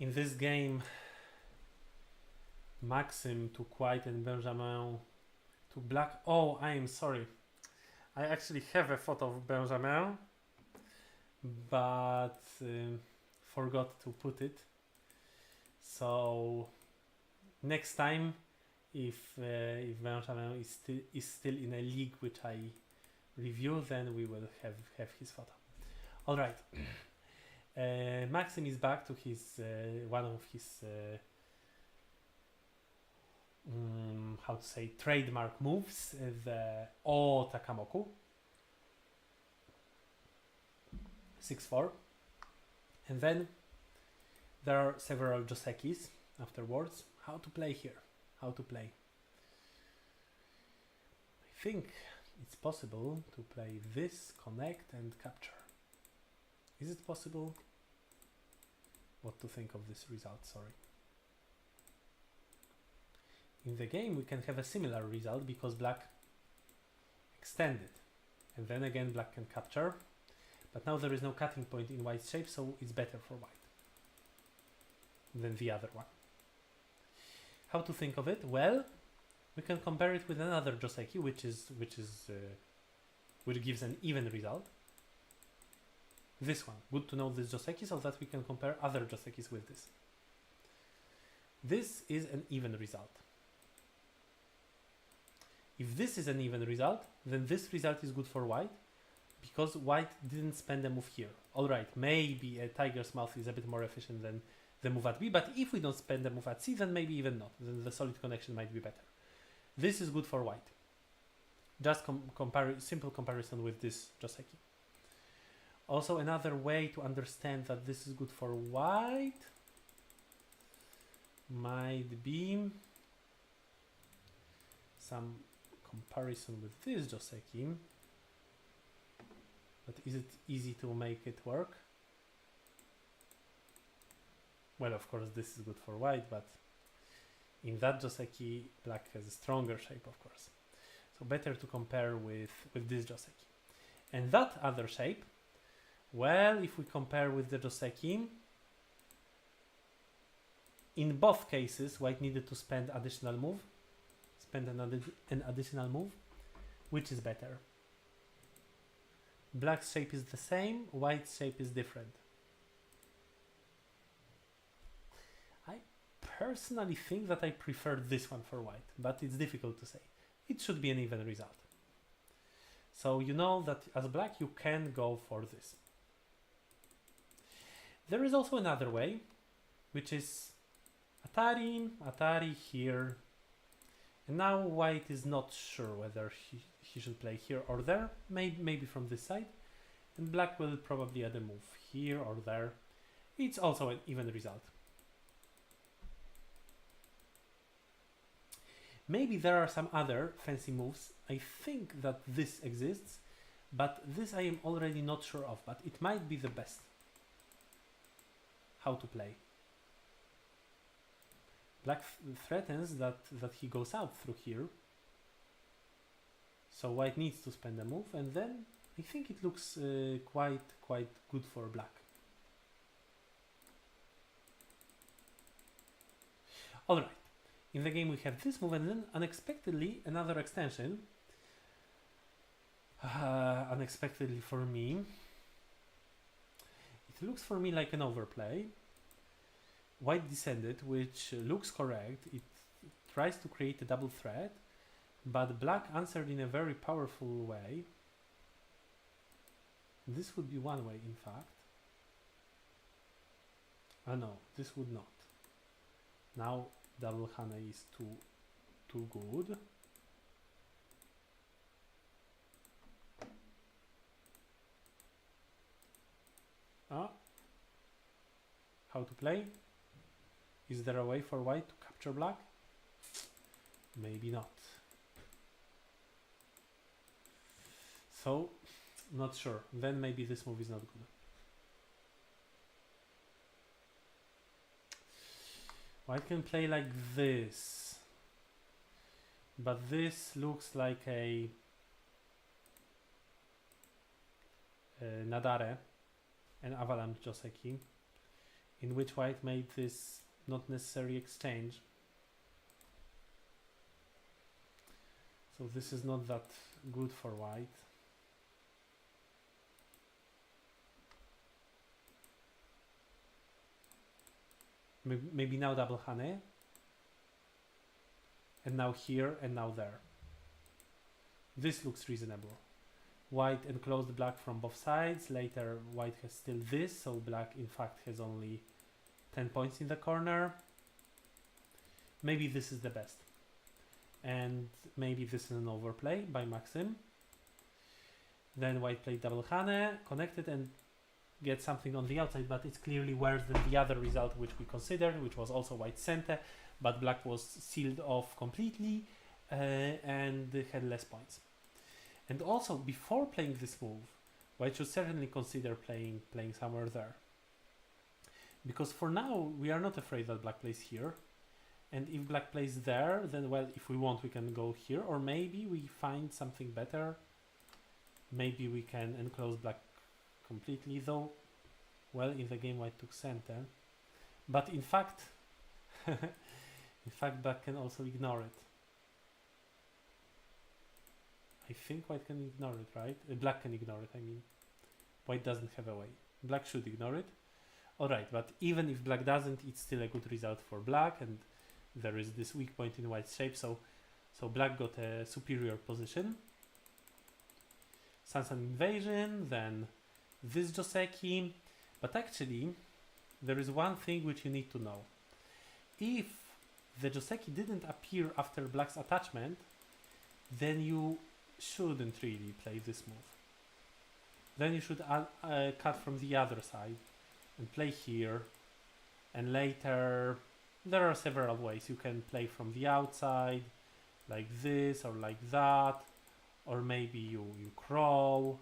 In this game, Maxim took white and Benjamin took black. Oh, I am sorry. I actually have a photo of Benjamin, but forgot to put it. So next time, if Benjamin is still in a league which I review, then we will have his photo. All right. Maxim is back to his one of his how to say trademark moves, the O Takamoku. 6-4, and then there are several josekis afterwards. How to play here? How to play? I think it's possible to play this, connect and capture. Is it possible? What to think of this result? Sorry. In the game we can have a similar result because black extended, and then again black can capture, but now there is no cutting point in white's shape, so it's better for white than the other one. How to think of it? Well, we can compare it with another joseki, which gives an even result. This one. Good to know this joseki so that we can compare other josekis with this. This is an even result. If this is an even result, then this result is good for white, because white didn't spend a move here. Alright, maybe a tiger's mouth is a bit more efficient than the move at B, but if we don't spend the move at C, then maybe even not. Then the solid connection might be better. This is good for white. Just simple comparison with this joseki. Also, another way to understand that this is good for white might be some comparison with this joseki. But is it easy to make it work? Well, of course, this is good for white, but in that joseki, black has a stronger shape, of course. So better to compare with this joseki. And that other shape, well, if we compare with the joseki, in both cases, white needed to spend an additional move. Which is better? Black's shape is the same, white's shape is different. I personally think that I prefer this one for white, but it's difficult to say. It should be an even result. So you know that as black you can go for this. There is also another way, which is Atari here. And now white is not sure whether he should play here or there, maybe from this side. And black will probably add a move here or there. It's also an even result. Maybe there are some other fancy moves. I think that this exists, but this I am already not sure of, but it might be the best. How to play. Black threatens that he goes out through here. So white needs to spend a move, and then I think it looks quite good for black. Alright, in the game we have this move, and then unexpectedly another extension. Unexpectedly for me. It looks for me like an overplay. White descended, which looks correct. It tries to create a double threat, but black answered in a very powerful way. This would be one way, in fact. No, this would not. Now double hane is too good. How to play? Is there a way for white to capture black? Maybe not. So, not sure. Then maybe this move is not good. White can play like this. But this looks like a Nadare, an avalanche joseki. in which white made this not necessary exchange. So this is not that good for white. Maybe now double honey. And now here and now there. This looks reasonable. White enclosed black from both sides. Later white has still this, so black in fact has only 10 points in the corner. Maybe this is the best. And maybe this is an overplay by Maxim. Then white played double honey, connected and get something on the outside, but it's clearly worse than the other result which we considered, which was also white center, but black was sealed off completely and had less points. And also, before playing this move, white should certainly consider playing somewhere there. Because for now, we are not afraid that black plays here. And if black plays there, then, well, if we want, we can go here. Or maybe we find something better. Maybe we can enclose black completely, though, well, in the game white took center. But in fact, black can also ignore it. I think white can ignore it, right? Black can ignore it, I mean. White doesn't have a way. Black should ignore it. Alright, but even if black doesn't, it's still a good result for black, and there is this weak point in white's shape, so black got a superior position. Sansan invasion, then this Joseki. But actually, there is one thing which you need to know. If the Joseki didn't appear after black's attachment, then you shouldn't really play this move. Then you should cut from the other side and play here, and later there are several ways. You can play from the outside like this or like that, or maybe you crawl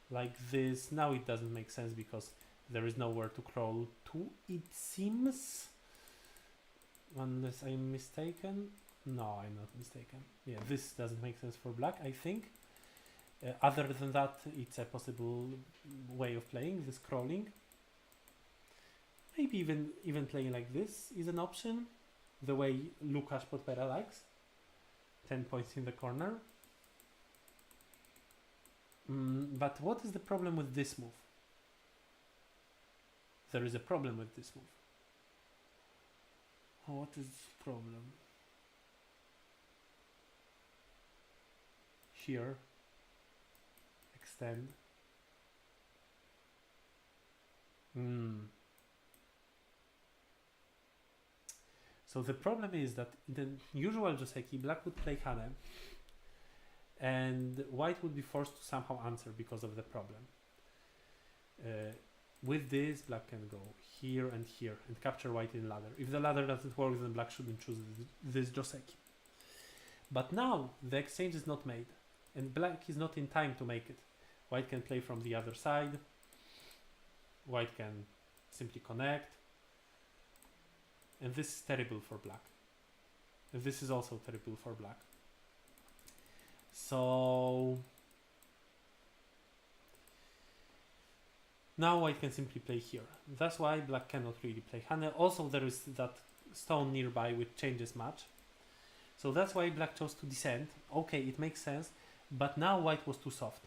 like this. Now it doesn't make sense because there is nowhere to crawl to, it seems, unless I'm mistaken. No, I'm not mistaken. Yeah, this doesn't make sense for black, I think. Other than that, it's a possible way of playing, this crawling. Maybe even playing like this is an option, the way Lukasz Podpera likes. 10 points in the corner. But what is the problem with this move? There is a problem with this move. Oh, what is the problem? Here, extend. So the problem is that in the usual Joseki, black would play Hane, and white would be forced to somehow answer because of the problem. With this, black can go here and capture white in ladder. If the ladder doesn't work, then black shouldn't choose this Joseki. But now the exchange is not made, and black is not in time to make it. White can play from the other side. White can simply connect. And this is terrible for black. And this is also terrible for black. So now white can simply play here. That's why black cannot really play Hane. Also there is that stone nearby which changes much. So that's why black chose to descend. Okay, it makes sense. But now white was too soft.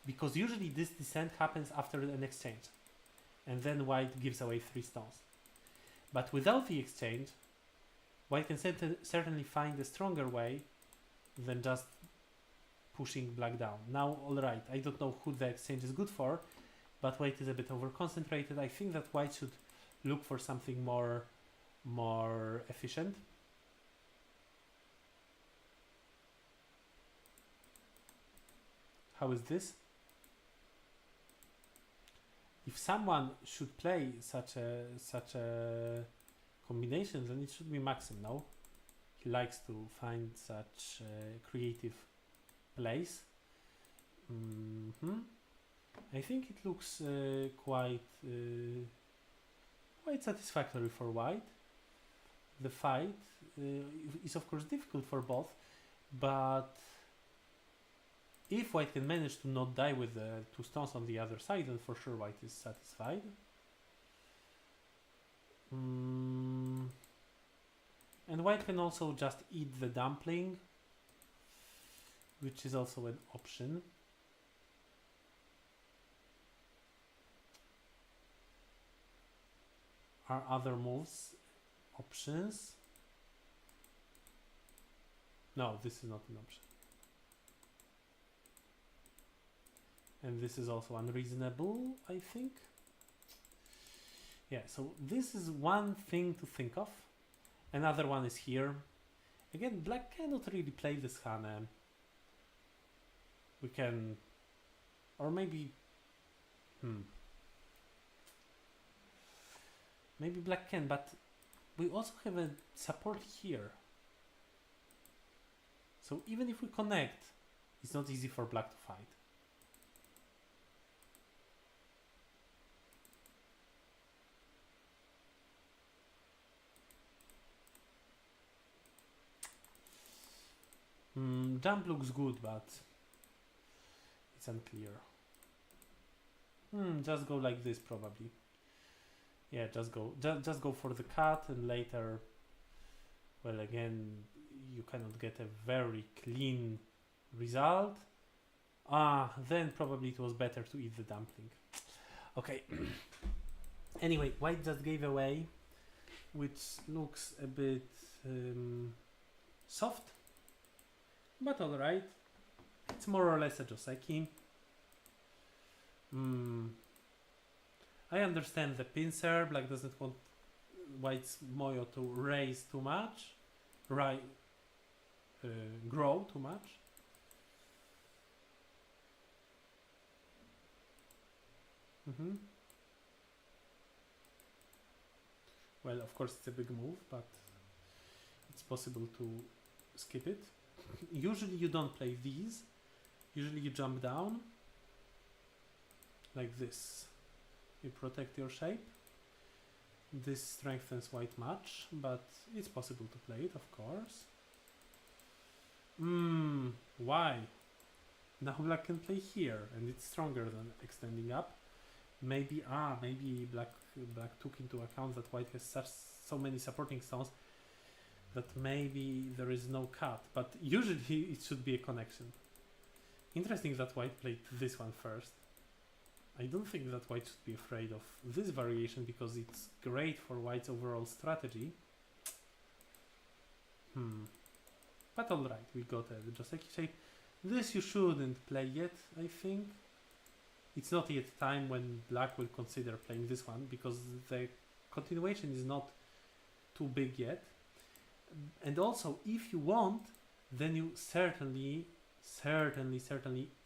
Because usually this descent happens after an exchange. And then white gives away 3 stones. But without the exchange, white can certainly find a stronger way than just pushing black down. Now, alright, I don't know who the exchange is good for, but white is a bit over-concentrated. I think that white should look for something more efficient. How is this? If someone should play such a combination, then it should be Maxim, no? He likes to find such creative plays. I think it looks quite satisfactory for white. The fight is of course difficult for both, but if white can manage to not die with the 2 stones on the other side, then for sure white is satisfied. And white can also just eat the dumpling, which is also an option. Are other moves options? No, this is not an option. And this is also unreasonable, I think. Yeah, so this is one thing to think of. Another one is here. Again, black cannot really play this Hane. We can... Or maybe... Maybe black can, but we also have a support here. So even if we connect, it's not easy for black to fight. Jump looks good, but it's unclear. Just go like this probably. Yeah, just go for the cut, and later, well, again, you cannot get a very clean result. Then probably it was better to eat the dumpling. Okay. Anyway, white just gave away, which looks a bit soft, but alright. It's more or less a Joseki. I understand the pincer. Black doesn't want white's Moyo to raise too much, grow too much. Well, of course it's a big move, but it's possible to skip it. Usually you don't play these. Usually you jump down like this. You protect your shape. This strengthens white much, but it's possible to play it, of course. Why? Now black can play here, and it's stronger than extending up. Maybe black took into account that white has so many supporting stones that maybe there is no cut, but usually it should be a connection. Interesting that white played this one first. I don't think that white should be afraid of this variation because it's great for white's overall strategy. But alright, we got the Joseki shape. This you shouldn't play yet, I think. It's not yet time when black will consider playing this one because the continuation is not too big yet. And also, if you want, then you certainly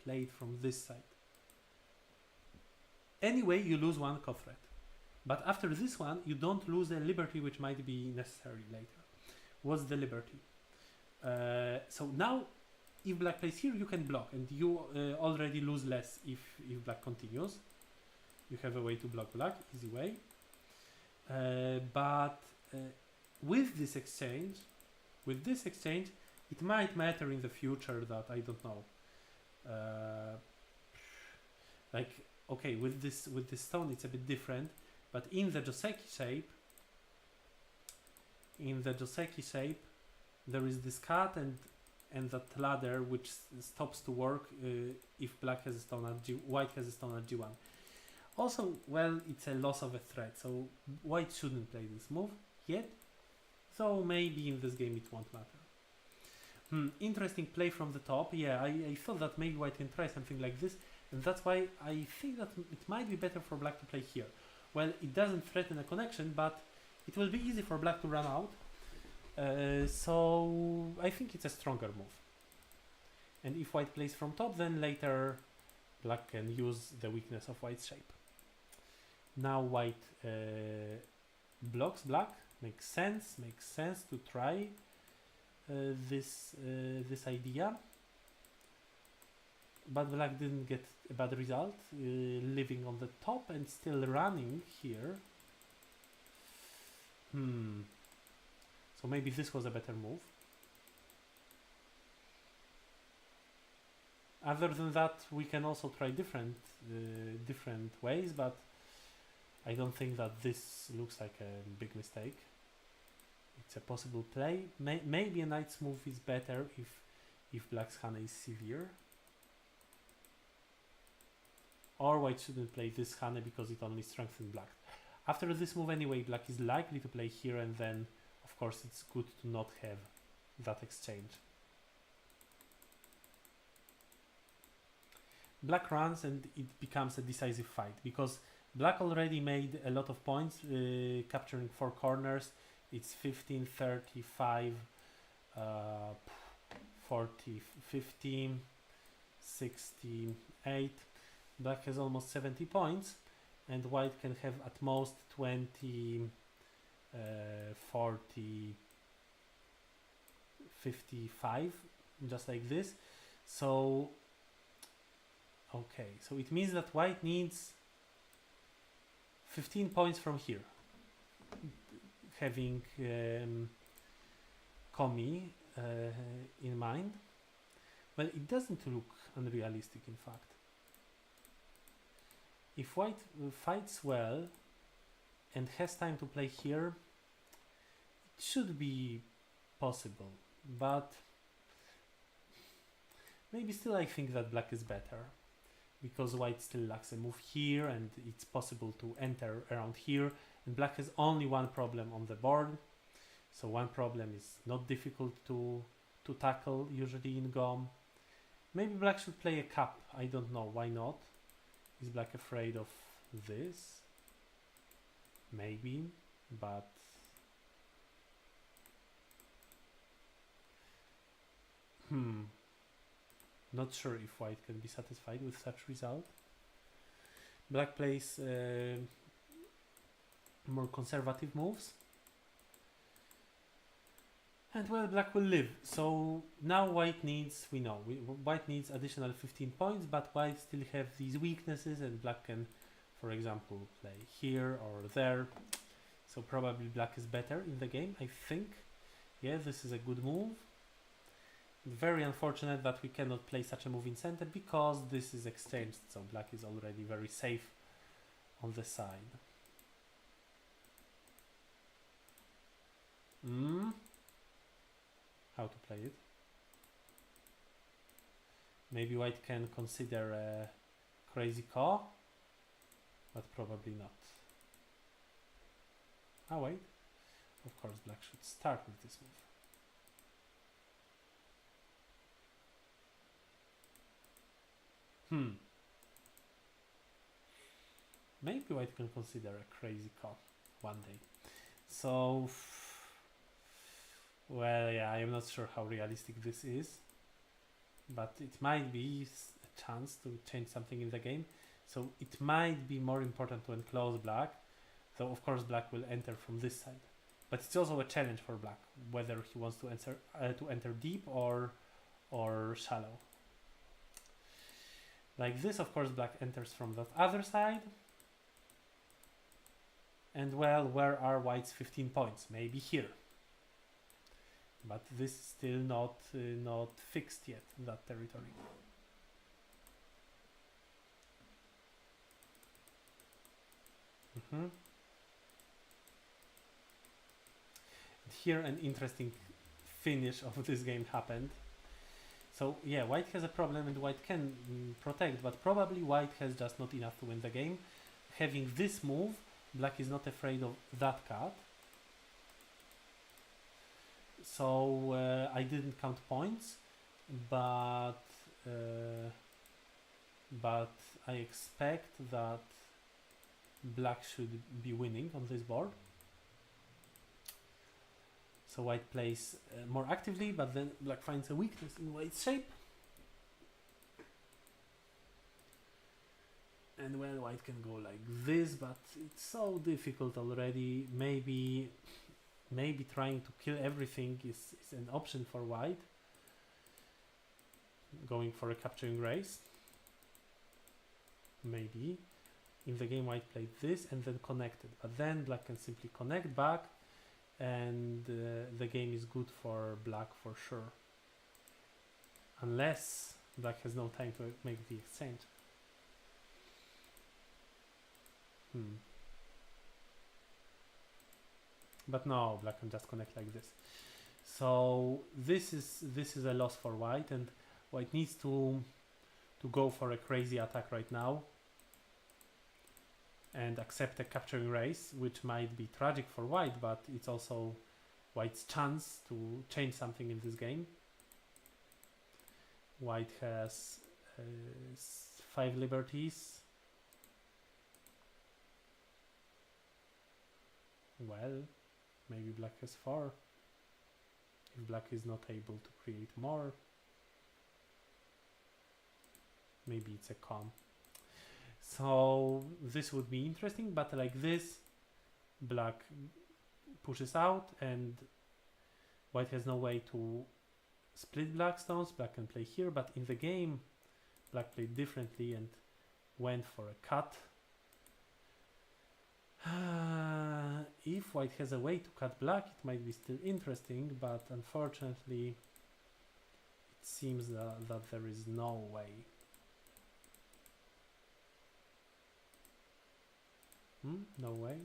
play it from this side. Anyway, you lose one Kofret. But after this one, you don't lose a liberty which might be necessary later. What's the liberty? So now, if black plays here, you can block, and you already lose less if black continues. You have a way to block black, easy way. But with this exchange, it might matter in the future that I don't know. Like, okay, with this stone it's a bit different, but in the Joseki shape, there is this cut and that ladder which stops to work if black has a stone at white has a stone at G1. Also, well, it's a loss of a threat, so white shouldn't play this move yet. So maybe in this game it won't matter. Interesting play from the top. Yeah, I thought that maybe white can try something like this, and that's why I think that it might be better for black to play here. Well, it doesn't threaten a connection, but it will be easy for black to run out. So I think it's a stronger move. And if white plays from top, then later black can use the weakness of white's shape. Now white blocks black. Makes sense to try this idea. But black didn't get a bad result, living on the top and still running here. So maybe this was a better move. Other than that, we can also try different ways, but I don't think that this looks like a big mistake. It's a possible play. Maybe a knight's move is better if black's Hana is severe. Or white shouldn't play this Hana because it only strengthens black. After this move anyway, black is likely to play here, and then of course it's good to not have that exchange. Black runs and it becomes a decisive fight because black already made a lot of points, capturing 4 corners. It's 15, 35, 40, 15, 68. Black has almost 70 points, and white can have at most 20, 40, 55, just like this. So, okay, so it means that white needs 15 points from here, having Komi in mind. Well, it doesn't look unrealistic, in fact. If white fights well and has time to play here, it should be possible, but maybe still I think that black is better because white still lacks a move here, and it's possible to enter around here, and black has only one problem on the board. So one problem is not difficult to tackle usually in GOM. Maybe black should play a cap, I don't know, why not? Is black afraid of this? Maybe, but not sure if white can be satisfied with such result. Black plays more conservative moves. And well, black will live. So now white needs, we know, white needs additional 15 points, but white still have these weaknesses, and black can, for example, play here or there. So probably black is better in the game, I think. Yeah, this is a good move. Very unfortunate that we cannot play such a move in center because this is exchanged, so black is already very safe on the side. How to play it? Maybe white can consider a crazy call, but probably not. Ah, wait. Of course, black should start with this move. Maybe white can consider a crazy call one day. So, well, yeah, I am not sure how realistic this is, but it might be a chance to change something in the game. So it might be more important to enclose black. So of course black will enter from this side, but it's also a challenge for black whether he wants to enter deep or shallow. Like this, of course, black enters from that other side. And well, where are white's 15 points? Maybe here. But this is still not fixed yet, that territory. And here an interesting finish of this game happened. So yeah, white has a problem and white can protect, but probably white has just not enough to win the game. Having this move, black is not afraid of that cut. So I didn't count points, but I expect that black should be winning on this board. So white plays more actively, but then black finds a weakness in white's shape. And well, white can go like this, but it's so difficult already. Maybe trying to kill everything is an option for white. Going for a capturing race. Maybe. In the game white played this and then connected, but then black can simply connect back, and the game is good for black for sure. Unless black has no time to make the exchange. But no, black can just connect like this. So this is a loss for white, and white needs to go for a crazy attack right now and accept a capturing race, which might be tragic for white, but it's also white's chance to change something in this game. White has 5 liberties. Well, maybe black has 4. If black is not able to create more, maybe it's a calm. So this would be interesting, but like this, black pushes out and white has no way to split black stones. Black can play here, but in the game black played differently and went for a cut. If white has a way to cut black, it might be still interesting, but unfortunately it seems that there is no way. No way.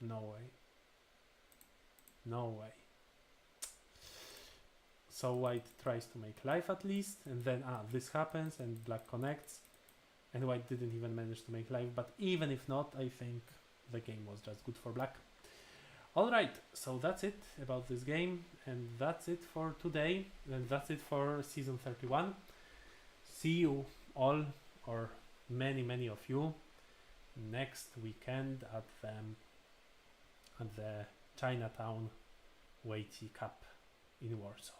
No way. No way. So white tries to make life at least, and then this happens and black connects, and white didn't even manage to make life, but even if not, I think the game was just good for black. Alright, so that's it about this game, and that's it for today, and that's it for season 31. See you all, or many of you, next weekend at the Chinatown Weiqi Cup in Warsaw.